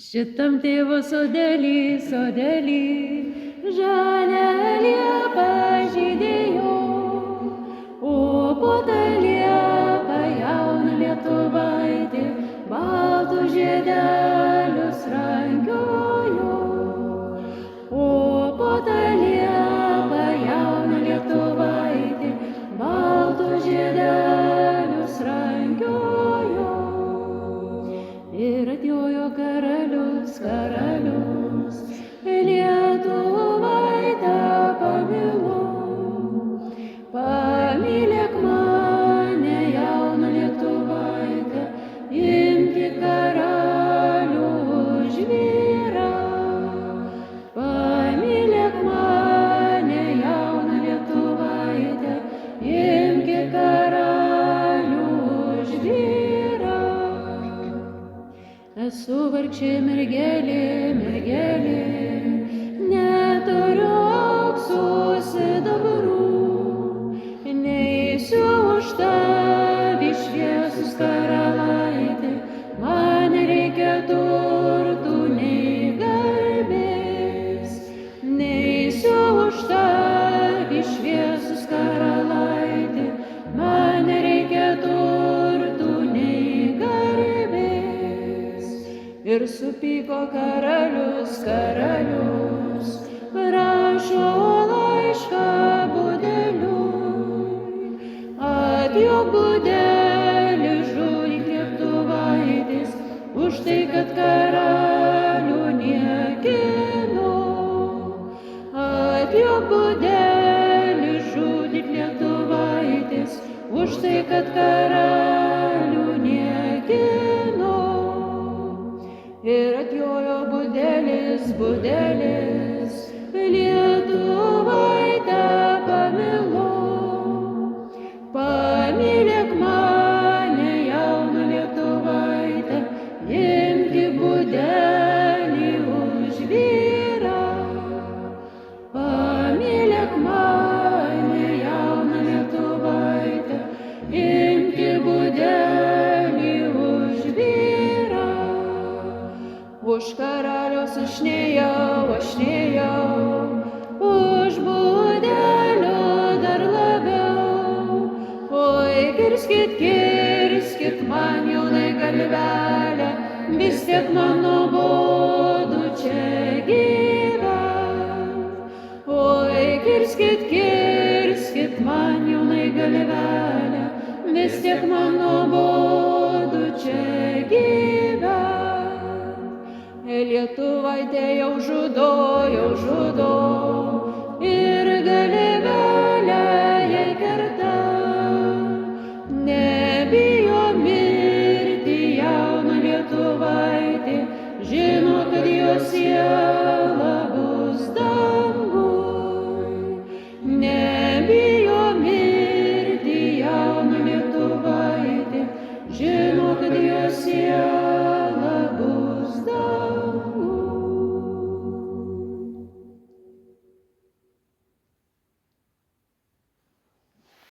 Šitam tėvo sodelį, sodelį, žalia liepa žydėjo, o po tą liepą jauna lietuvaitė baltų žiedelius rankiojo. O po tą liepą jauna lietuvaitė baltų žiedelius rankiojo. Ir atjojo karalius, karalius, Lietuvaitę pamilo. Pamylėk mane, jauna Lietuvaitė, imki karalių už vyrą. Pamylėk mane, jauna Lietuvaitė, imki karalių už vyrą. Esu vargšė mergelė, mergelė, neturiu auksų sidabrų, neisiu už tavį šviesus karalaitė, man reikia turtų nei garbės. Neisiu už tavį šviesus karalaitė, man reikia turtų nei garbės. Ir supyko karalius, karalius, rašo laišką Budeliui. Atjok Budelį, žudyk lietuvaitės, už tai, kad karalių niekino. Atjok Budelį, žudyk lietuvaitės, už tai, kad karalių niekino. Ir atjojo Budelis, Budelis, Lietuvaitę pamilo. Pamylėk mane, jauna Lietuvaitė, imki Budelį už vyrą. Pamylėk mane, jauna Lietuvaitė, imki Budelį už vyrą. Už karaliaus aš nejau, už Budelio dar labiau. Oi, kirskit, kirskit man jaunai galvelę, vis tiek man nuobodu čia gyvent. Oi, kirskit, kirskit man jaunai galvelę, vis tiek man nuobodu čia gyvent. Lietuvaitė jau žudo, ir galvelę jai kerta. Nebijo mirti jauna Lietuvaitė, žino, kad jos siela